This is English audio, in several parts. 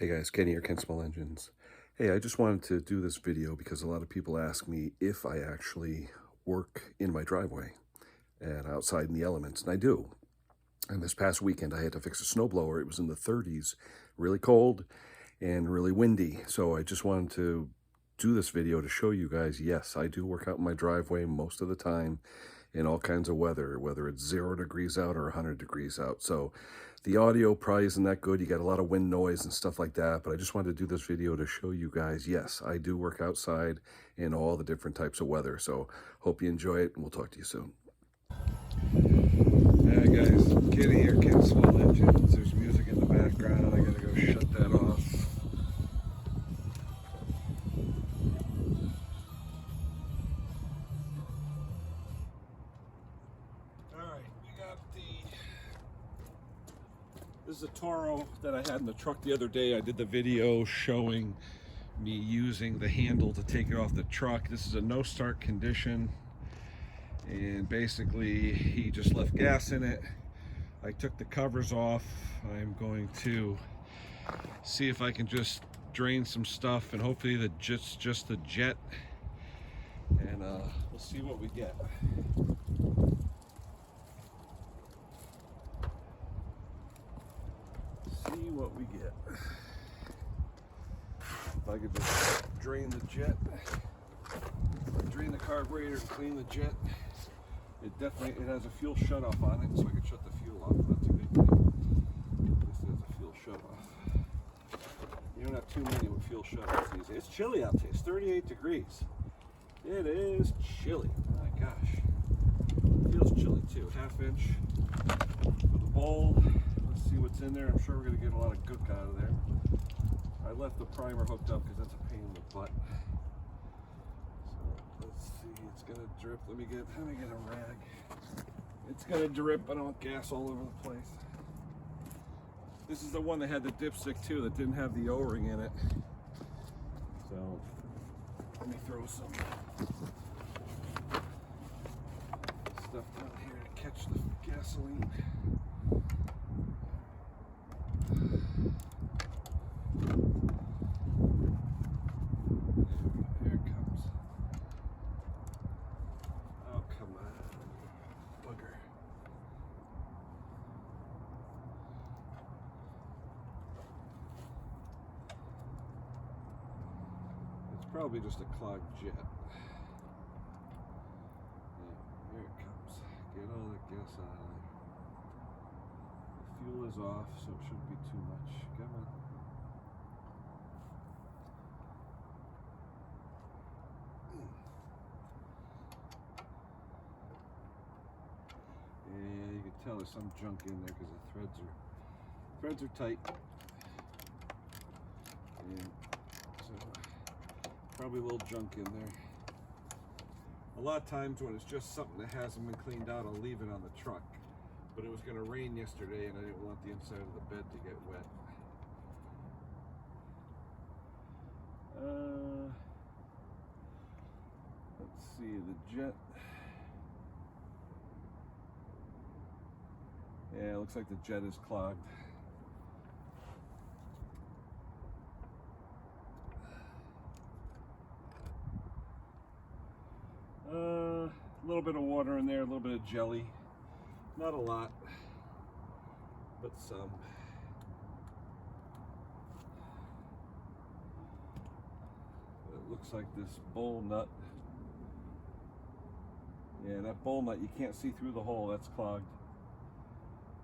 Hey guys, Kenny here, Ken Small Engines. Hey, I just wanted to do this video because a lot of people ask me if I actually work in my driveway and outside in the elements, and I do. And this past weekend, I had to fix a snowblower. It was in the 30s, really cold and really windy. So I just wanted to do this video to show you guys, yes, I do work out in my driveway most of the time in all kinds of weather, whether it's 0 degrees out or 100 degrees out. So the audio probably isn't that good. You got a lot of wind noise and stuff like that, but I just wanted to do this video to show you guys, yes, I do work outside in all the different types of weather. So hope you enjoy it, and we'll talk to you soon. Hey guys, Kenny here, Ken Small Engines. There's music in the background. I gotta go shut that off. This is a Toro that I had in the truck the other day. I did the video showing me using the handle to take it off the truck. This is a no start condition, and basically he just left gas in it. I took the covers off. I'm going to see if I can just drain some stuff, and hopefully just the jet, and we'll see what we get. See what we get. If I could just drain the jet, drain the carburetor and clean the jet. It has a fuel shutoff on it, so I can shut the fuel off. That's a good thing. This has a fuel shutoff. You don't have too many with fuel shutoffs these days. It's chilly out there. It's 38 degrees. It is chilly. My gosh. It feels chilly too. 1/2 inch for the bowl. Let's see what's in there. I'm sure we're going to get a lot of gook out of there. I left the primer hooked up because that's a pain in the butt. So let's see. It's going to drip. Let me get a rag. It's going to drip. I don't want gas all over the place. This is the one that had the dipstick too, that didn't have the O-ring in it. So let me throw some stuff down here to catch the gasoline. Here it comes. Oh, come on. Bugger. It's probably just a clogged jet. Yeah, here it comes. Get all the gas out of there. The fuel is off, so it shouldn't be too much. Come on. Yeah, you can tell there's some junk in there because the threads are tight. And so probably a little junk in there. A lot of times when it's just something that hasn't been cleaned out, I'll leave it on the truck. But it was going to rain yesterday and I didn't want the inside of the bed to get wet. Let's see, the jet. Yeah, it looks like the jet is clogged. A little bit of water in there, a little bit of jelly. Not a lot, but some. It looks like this bowl nut. Yeah, that bowl nut, you can't see through the hole, that's clogged.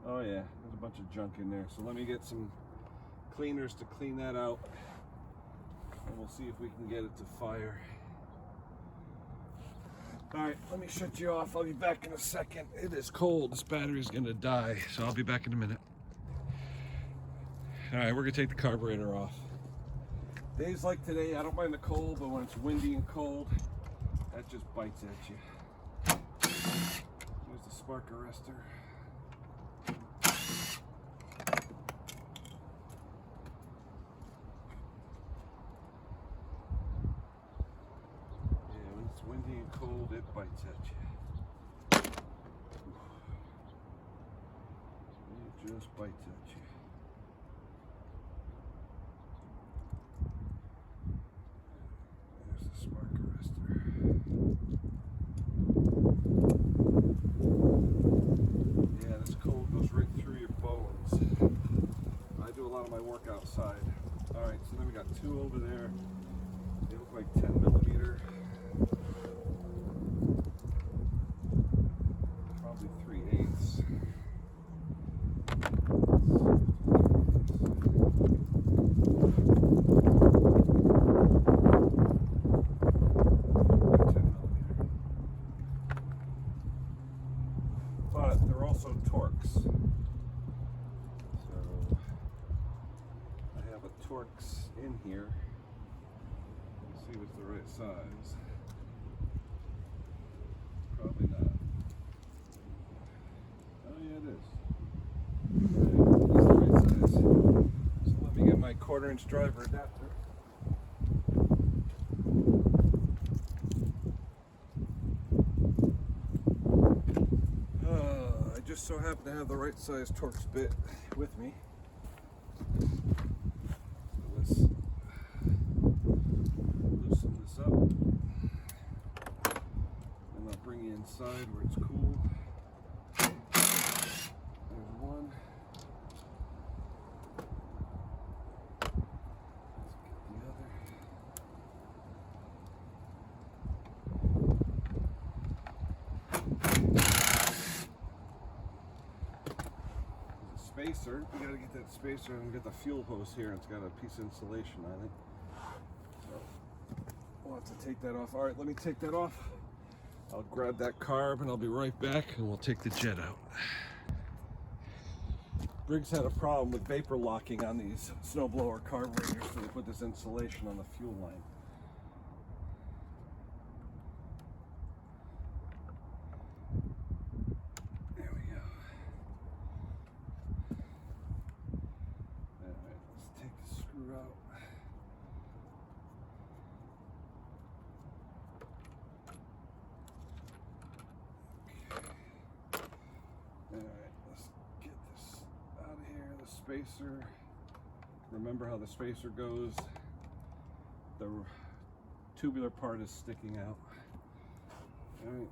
Oh yeah, there's a bunch of junk in there. So let me get some cleaners to clean that out, and we'll see if we can get it to fire. All right, let me shut you off. I'll be back in a second. It is cold. This battery's gonna die, so I'll be back in a minute. All right, we're gonna take the carburetor off. Days like today, I don't mind the cold, but when it's windy and cold, that just bites at you. Here's the spark arrestor. Windy and cold, it bites at you. It just bites at you. lot of my work outside. All right, so then we got two over there. They look like 10 millimeter. Probably 3/8. But they're also Torx. So I have a Torx in here. Let's see if it's the right size. Probably not. Oh yeah, it is. It's the right size. So let me get my 1/4" driver adapter. I just so happen to have the right size Torx bit with me. Let's loosen this up, and I'll bring you inside where it's cool. There's one. Let's get the other. Spacer. We gotta get that spacer and get the fuel hose here. It's got a piece of insulation on it. So we'll have to take that off. All right, let me take that off. I'll grab that carb and I'll be right back, and we'll take the jet out. Briggs had a problem with vapor locking on these snowblower carburetors, so they put this insulation on the fuel line. There we go. All right, let's take the screw out. Alright, let's get this out of here. The spacer. Remember how the spacer goes? The tubular part is sticking out. Alright,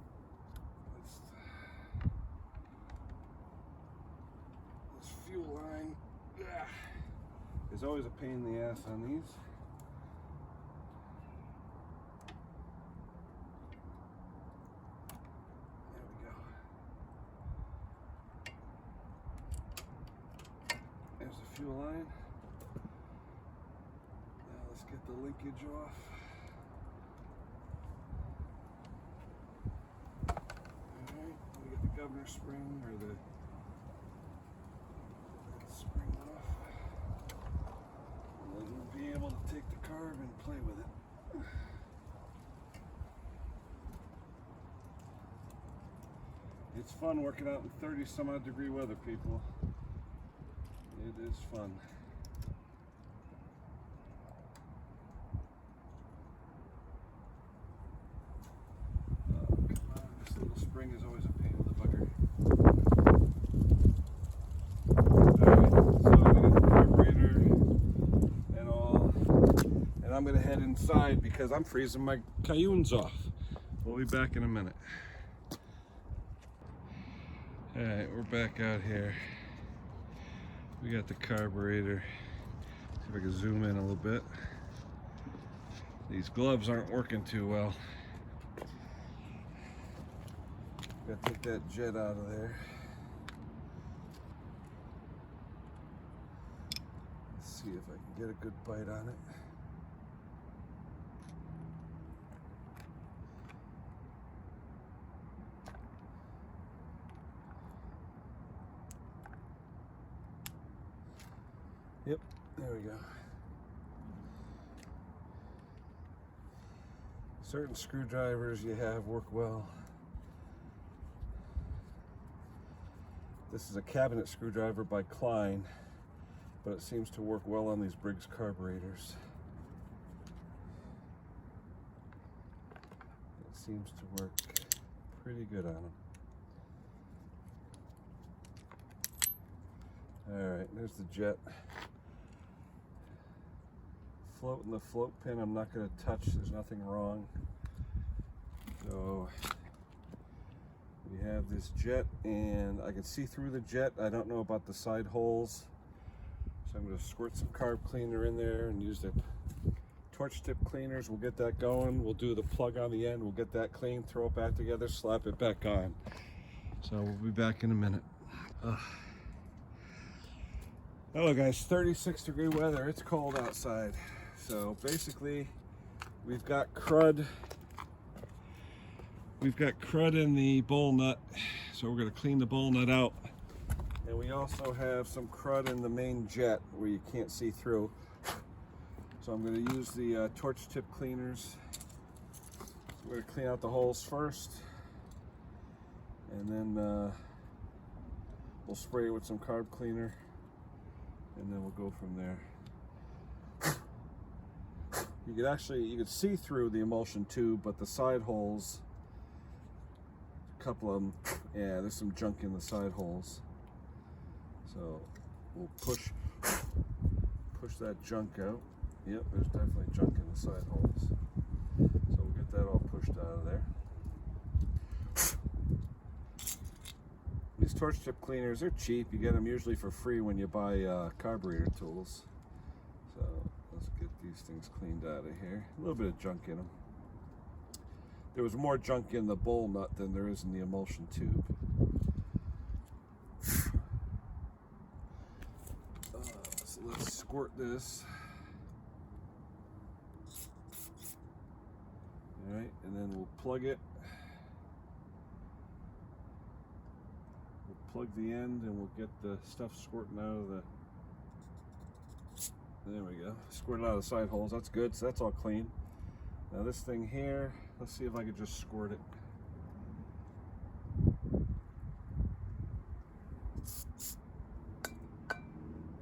this fuel line is always a pain in the ass on these. There's the fuel line. Now let's get the linkage off. Alright, we get the governor spring or the spring off. And then we'll be able to take the carb and play with it. It's fun working out in 30 some odd degree weather, people. It is fun. Oh, come on. This little spring is always a pain in the bugger. Alright, so we got the carburetor and all. And I'm going to head inside because I'm freezing my cayunes off. We'll be back in a minute. Alright, we're back out here. We got the carburetor. See if I can zoom in a little bit. These gloves aren't working too well. Gotta take that jet out of there. Let's see if I can get a good bite on it. Yep, there we go. Certain screwdrivers you have work well. This is a cabinet screwdriver by Klein, but it seems to work well on these Briggs carburetors. It seems to work pretty good on them. Alright, there's the jet. Float in the float pin I'm not going to touch, there's nothing wrong. So we have this jet and I can see through the jet. I don't know about the side holes, So I'm going to squirt some carb cleaner in there and use the torch tip cleaners. We'll get that going. We'll do the plug on the end. We'll get that clean, throw it back together, slap it back on. So we'll be back in a minute. Hello guys, 36-degree weather. It's cold outside. So basically, we've got crud. We've got crud in the bowl nut. So we're going to clean the bowl nut out. And we also have some crud in the main jet where you can't see through. So I'm going to use the torch tip cleaners. We're going to clean out the holes first. And then we'll spray it with some carb cleaner. And then we'll go from there. You could see through the emulsion tube, but the side holes, a couple of them, yeah, there's some junk in the side holes. So we'll push that junk out. Yep, there's definitely junk in the side holes. So we'll get that all pushed out of there. These torch tip cleaners, they're cheap. You get them usually for free when you buy carburetor tools. So let's get these things cleaned out of here. A little bit of junk in them. There was more junk in the bowl nut than there is in the emulsion tube. So let's squirt this. All right, and then we'll plug it. Plug the end and we'll get the stuff squirting out of the, there we go, squirt it out of the side holes. That's good, so that's all clean. Now this thing here, let's see if I could just squirt it.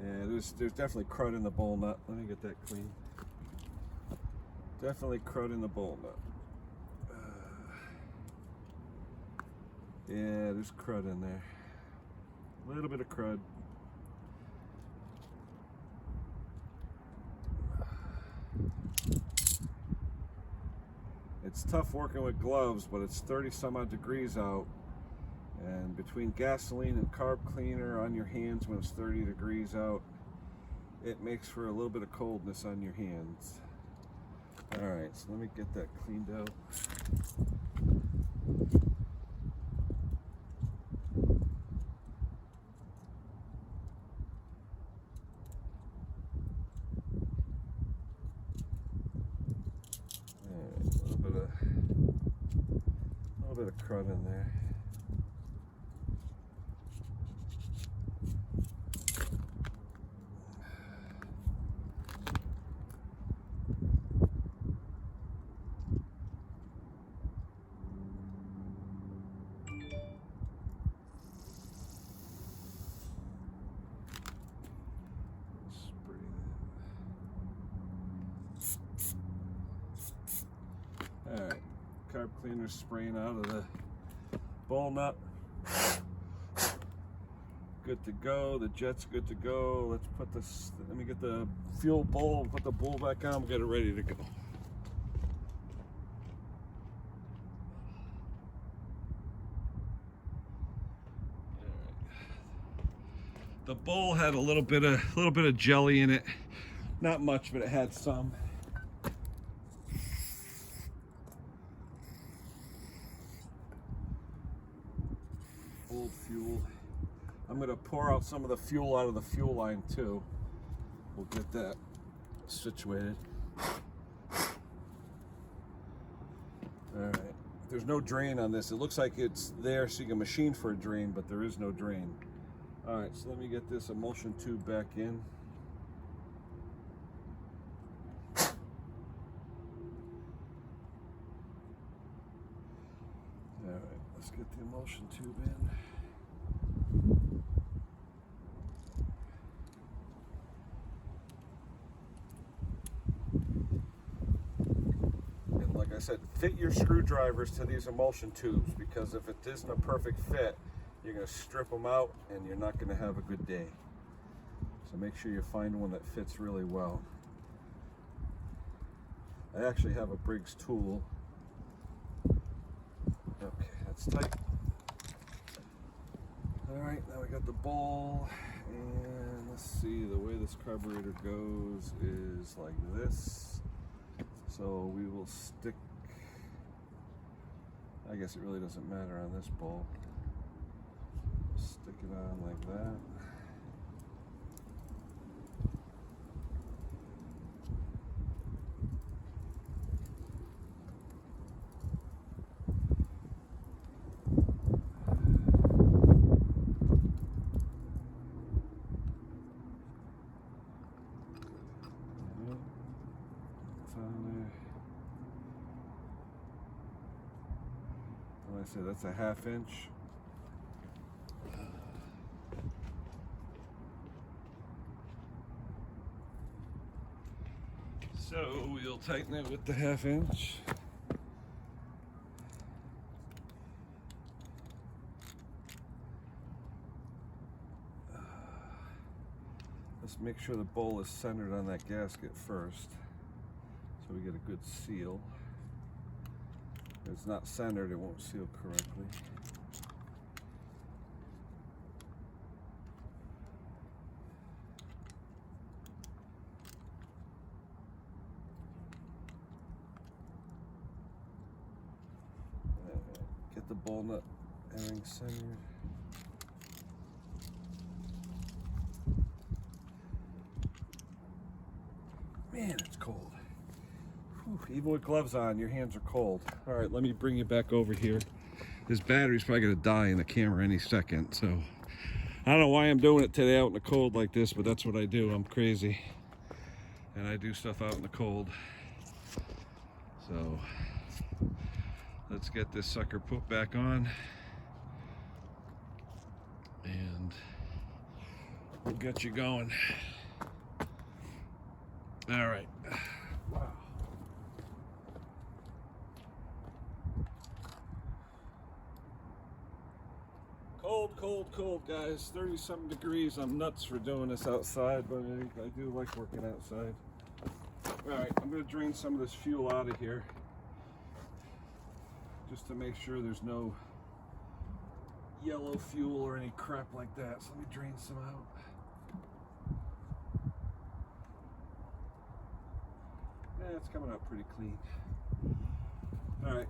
Yeah, there's definitely crud in the bowl nut. Let me get that clean. Definitely crud in the bowl nut. Yeah, there's crud in there. A little bit of crud. It's tough working with gloves, but it's 30 some odd degrees out. And between gasoline and carb cleaner on your hands when it's 30 degrees out, it makes for a little bit of coldness on your hands. All right, so let me get that cleaned out. A little bit of crud in there. All right, carb cleaner spraying out of the bowl nut. Good to go. The jet's good to go. Let's put this. Let me get the fuel bowl. Put the bowl back on. We'll get it ready to go. The bowl had a little bit of jelly in it. Not much, but it had some. Old fuel. I'm going to pour out some of the fuel out of the fuel line too. We'll get that situated. Alright, there's no drain on this. It looks like it's there so you can machine for a drain, but there is no drain. Alright, so let me get this emulsion tube back in. Alright, let's get the emulsion tube in. And like I said, fit your screwdrivers to these emulsion tubes, because if it isn't a perfect fit, you're going to strip them out and you're not going to have a good day. So make sure you find one that fits really well. I actually have a Briggs tool. Okay, that's tight. Alright, now we got the bowl, and let's see the way this carburetor goes is like this. So we will stick, I guess it really doesn't matter on this bolt. Stick it on like that. Like I said, that's a 1/2 inch. So we'll tighten it with the 1/2 inch. Let's make sure the bowl is centered on that gasket first, so we get a good seal. If it's not centered, it won't seal correctly. Get the bowl nut everything centered. Man, it's cold. Whew, even with gloves on, your hands are cold. All right, let me bring you back over here. This battery's probably gonna die in the camera any second, so I don't know why I'm doing it today out in the cold like this, but that's what I do. I'm crazy, and I do stuff out in the cold. So let's get this sucker put back on, and we'll get you going. All right. Wow. Cold, cold, cold, guys. 30-something degrees. I'm nuts for doing this outside, but I do like working outside. All right, I'm going to drain some of this fuel out of here just to make sure there's no yellow fuel or any crap like that. So let me drain some out. Yeah, it's coming out pretty clean. All right,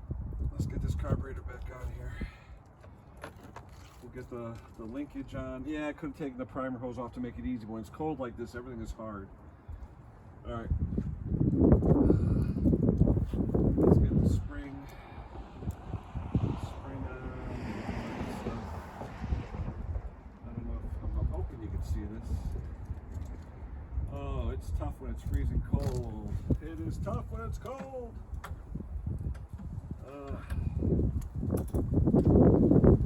let's get this carburetor back on here. We'll get the linkage on. Yeah, I could have taken the primer hose off to make it easy. When it's cold like this, everything is hard. All right. Let's get the spring on. I don't know if I'm hoping you can see this. Oh, it's tough when it's freezing cold. It is tough when it's cold.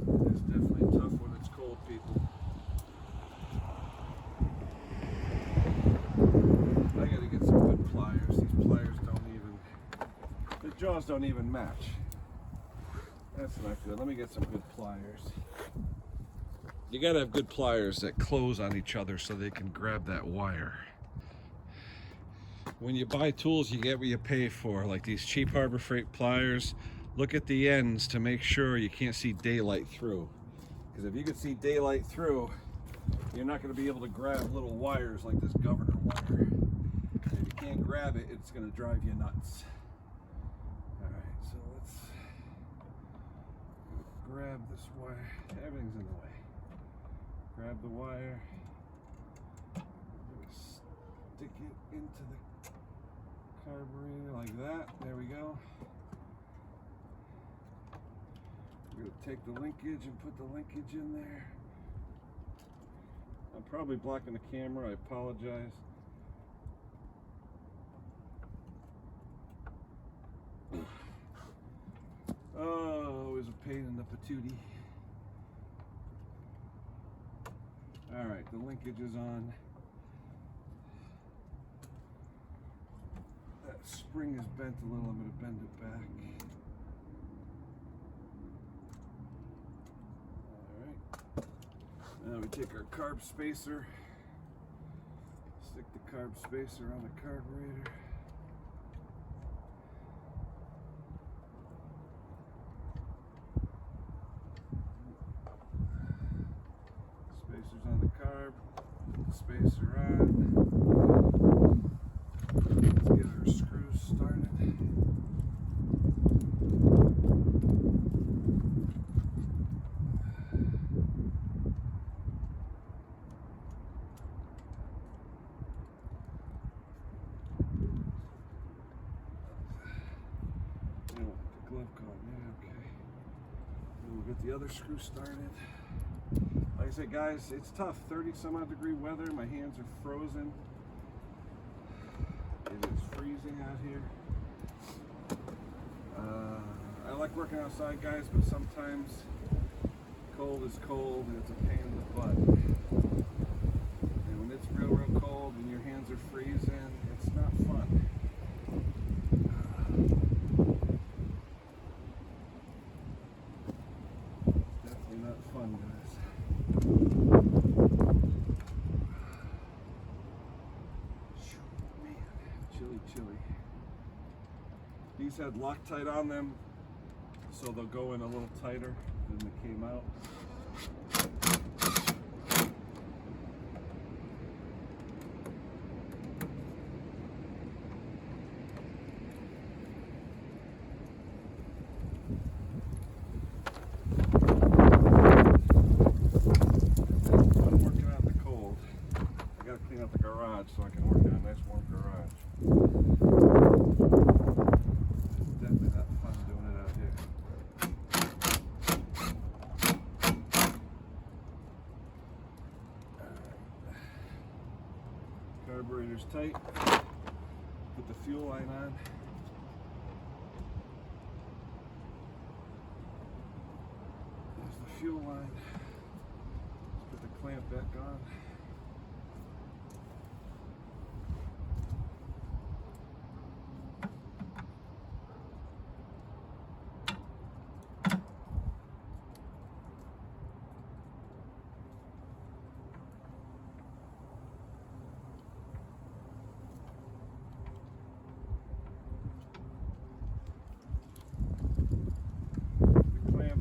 It is definitely tough when it's cold, people. I gotta get some good pliers. These pliers don't even, the jaws don't even match. That's not good. Let me get some good pliers. You gotta have good pliers that close on each other so they can grab that wire. When you buy tools, you get what you pay for. Like these cheap Harbor Freight pliers, look at the ends to make sure you can't see daylight through. Because if you can see daylight through, you're not going to be able to grab little wires like this governor wire. And if you can't grab it, it's going to drive you nuts. All right, so let's grab this wire. Everything's in the way. Grab the wire. Stick it into the carburetor like that. There we go. We're going to take the linkage and put the linkage in there. I'm probably blocking the camera. I apologize. Oh, it was a pain in the patootie. All right, the linkage is on. That spring is bent a little. I'm going to bend it back. Now we take our carb spacer, stick the carb spacer on the carburetor. Spacer's on the carb, put the spacer on. glove caught? Yeah, okay. And we'll get the other screw started. Like I said, guys, it's tough. 30 some odd degree weather. My hands are frozen. It is freezing out here. I like working outside, guys, but sometimes cold is cold and it's a pain in the butt. And when it's real cold and your hands are freezing, it's not fun. Definitely not fun, guys. Man, chilly. These had Loctite on them, so they'll go in a little tighter than they came out. I'm working out in the cold. I gotta clean out the garage so I can work in a nice warm garage. It's definitely not fun doing it out here. Carburetor's tight. Put the fuel line on. There's the fuel line. Put the clamp back on.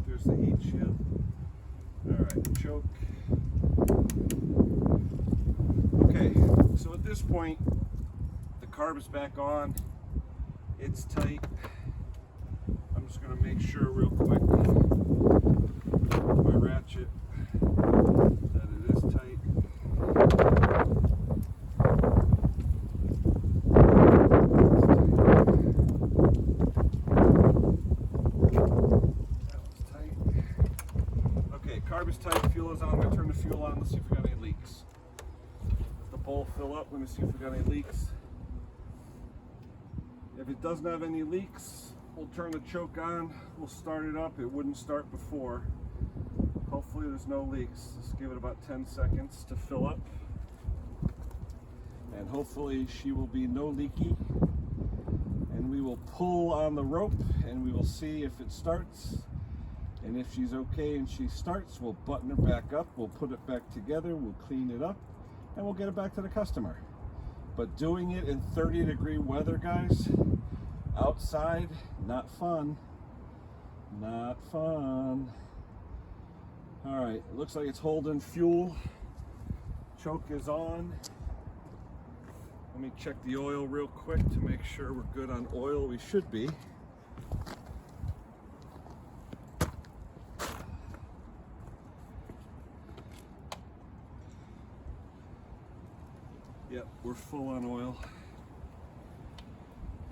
There's the heat shield. Alright, choke. Okay, so at this point, the carb is back on. It's tight. I'm just going to make sure real quick with my ratchet that it is tight. Carb is tight, fuel is on. I'm going to turn the fuel on. Let's see if we got any leaks. Let the bowl fill up. We're going to see if we got any leaks. If it doesn't have any leaks, we'll turn the choke on. We'll start it up. It wouldn't start before. Hopefully there's no leaks. Let's give it about 10 seconds to fill up. And hopefully she will be no leaky. And we will pull on the rope and we will see if it starts. And if she's okay and she starts, we'll button her back up, we'll put it back together, we'll clean it up, and we'll get it back to the customer. But doing it in 30-degree weather, guys, outside, not fun. Not fun. All right, it looks like it's holding fuel. Choke is on. Let me check the oil real quick to make sure we're good on oil. We should be. Yep, we're full on oil.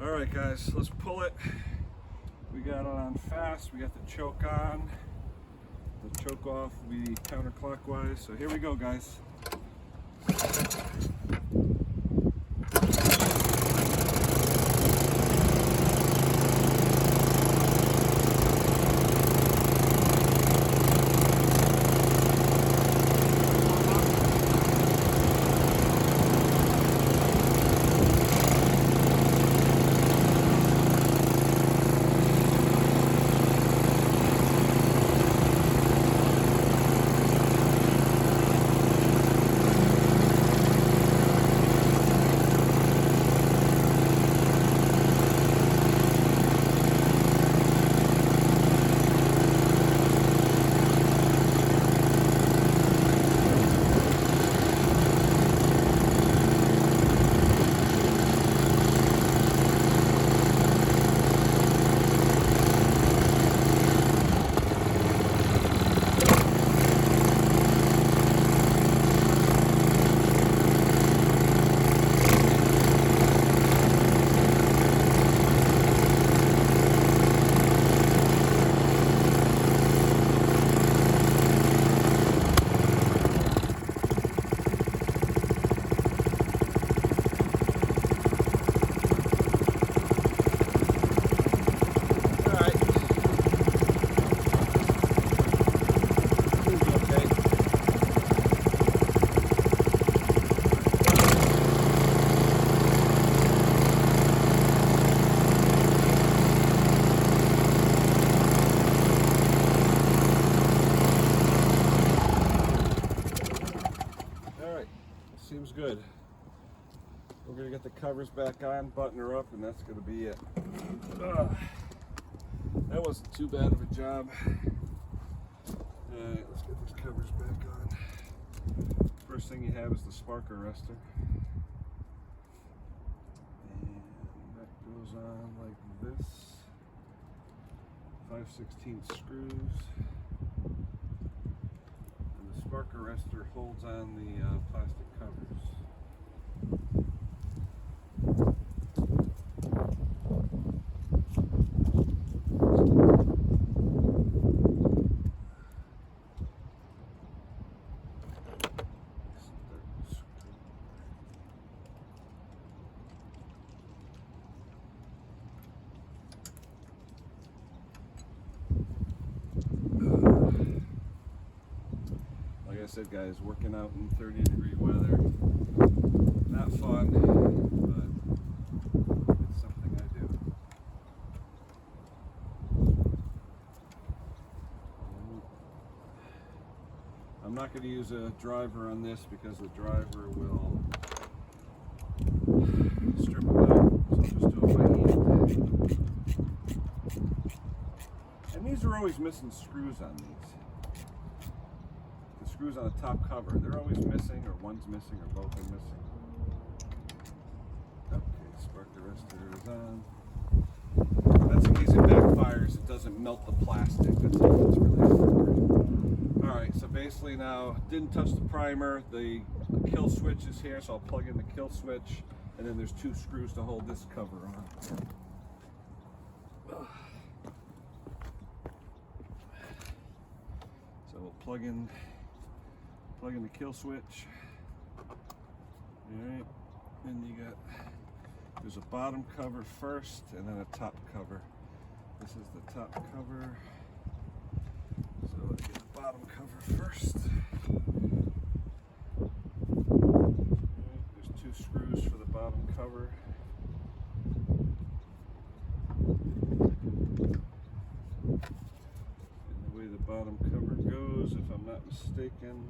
All right, guys, let's pull it. We got it on fast. We got the choke on. The choke off will be counterclockwise. So here we go, guys. We're gonna get the covers back on, button her up, and that's gonna be it. That wasn't too bad of a job. Alright, let's get these covers back on. First thing you have is the spark arrestor. And that goes on like this. 5/16 screws. And the spark arrestor holds on the plastic covers. Like I said, guys, working out in 30-degree weather, not fun, but it's something I do. I'm not going to use a driver on this because the driver will strip them out, so I'll just do it by hand. And these are always missing screws on these. Screws on the top cover, they're always missing, or one's missing, or both are missing. Okay, spark arrestor is on. That's in case it backfires, it doesn't melt the plastic. That's all that's really important. Alright, so basically now, didn't touch the primer. The kill switch is here, so I'll plug in the kill switch, and then there's 2 screws to hold this cover on. So we'll plug in the kill switch. Alright, then there's a bottom cover first and then a top cover. This is the top cover. So let's get the bottom cover first. Alright, there's 2 screws for the bottom cover. And the way the bottom cover goes, if I'm not mistaken,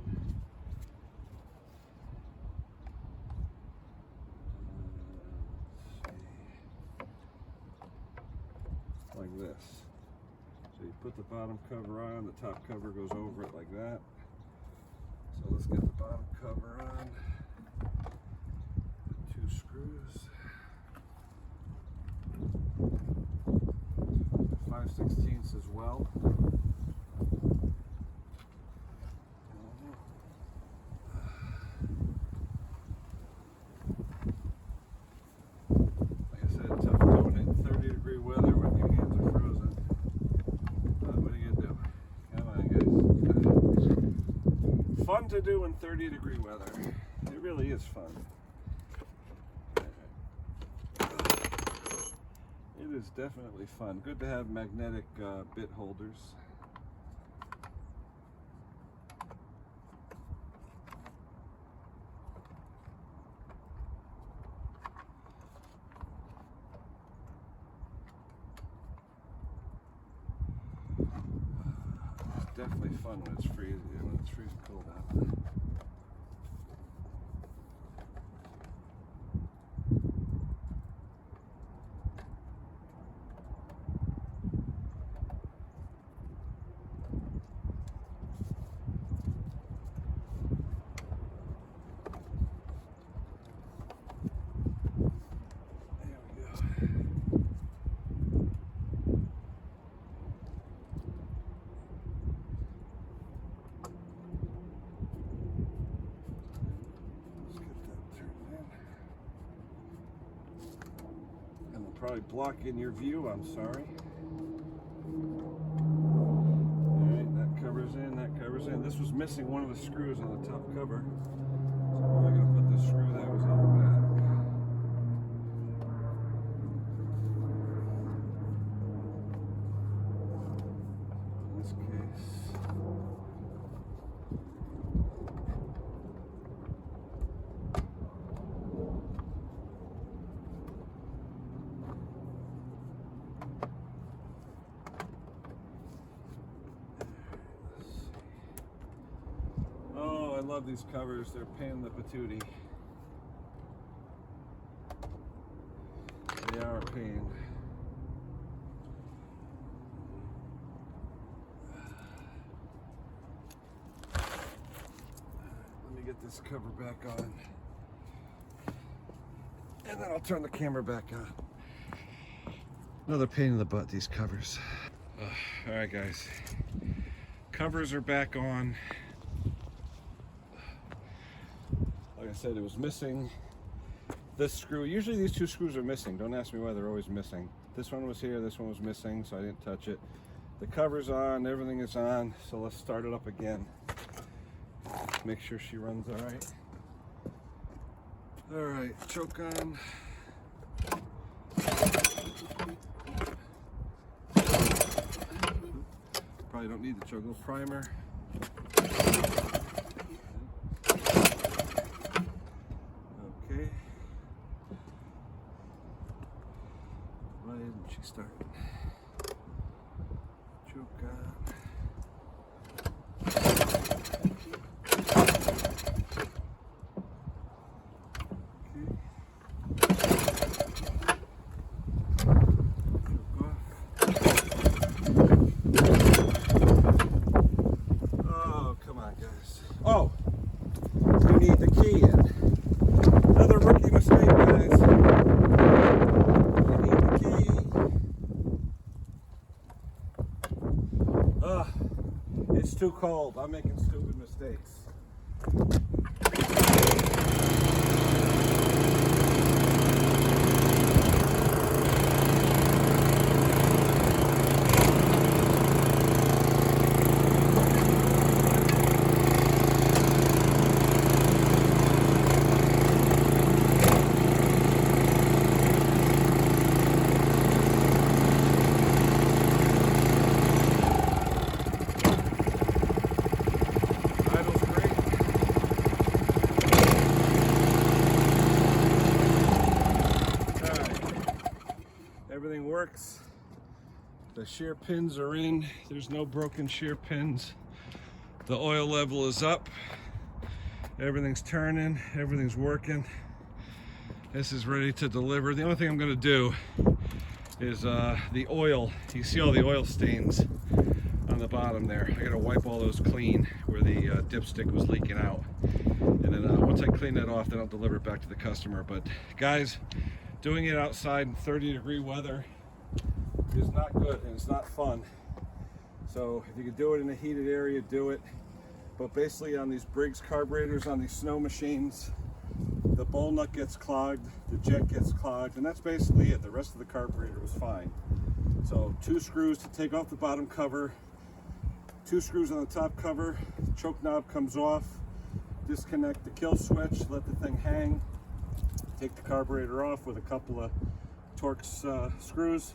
like this. So you put the bottom cover on, the top cover goes over it like that. So let's get the bottom cover on. 2 screws. 5/16 as well. Fun to do in 30-degree weather. It really is fun. It is definitely fun. Good to have magnetic bit holders. It's definitely fun when it's freezing cold out. Probably blocking your view, I'm sorry. Alright, that covers in, that covers in. This was missing one of the screws on the top cover. So I'm only going to put the screw that was on the back. In this case, I love these covers. They're a pain in the patootie. They are a pain. Let me get this cover back on. And then I'll turn the camera back on. Another pain in the butt, these covers. All right, guys. Covers are back on. Like I said, it was missing this screw. Usually these two screws are missing. Don't ask me why they're always missing. This one was here, this one was missing, so I didn't touch it. The cover's on, everything is on, so let's start it up again. Make sure she runs all right. All right, choke on. Probably don't need the choke. Little primer. Okay. Why didn't she start? Choke on. Oh, you need the key in. Another rookie mistake, guys. You need the key. It's too cold. I'm making stupid mistakes. Everything works. The shear pins are in. There's no broken shear pins. The oil level is up. Everything's turning. Everything's working. This is ready to deliver. The only thing I'm going to do is the oil. You see all the oil stains on the bottom there. I got to wipe all those clean where the dipstick was leaking out. And then once I clean that off, then I'll deliver it back to the customer. But guys, doing it outside in 30-degree weather is not good and it's not fun. So if you can do it in a heated area, do it. But basically on these Briggs carburetors, on these snow machines, the bowl nut gets clogged, the jet gets clogged, and that's basically it. The rest of the carburetor was fine. So 2 screws to take off the bottom cover, 2 screws on the top cover, choke knob comes off, disconnect the kill switch, let the thing hang, take the carburetor off with a couple of Torx screws,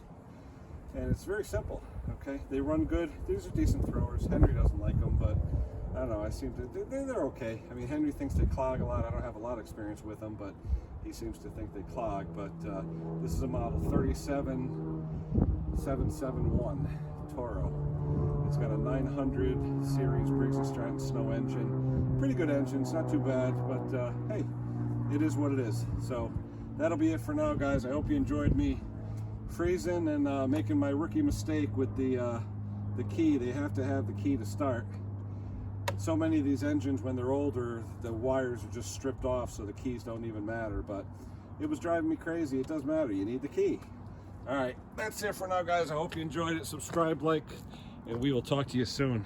and it's very simple. Okay, they run good. These are decent throwers. Henry doesn't like them, but I don't know, I seem to, they're okay. I mean, Henry thinks they clog a lot. I don't have a lot of experience with them, but he seems to think they clog. But this is a model 37771 Toro. It's got a 900 series Briggs & Stratton snow engine. Pretty good engine, it's not too bad, but hey, it is what it is. So that'll be it for now, guys. I hope you enjoyed me freezing and making my rookie mistake with the key. They have to have the key to start. So many of these engines, when they're older, the wires are just stripped off, so the keys don't even matter. But it was driving me crazy. It does matter. You need the key. All right, that's it for now, guys. I hope you enjoyed it. Subscribe, like, and we will talk to you soon.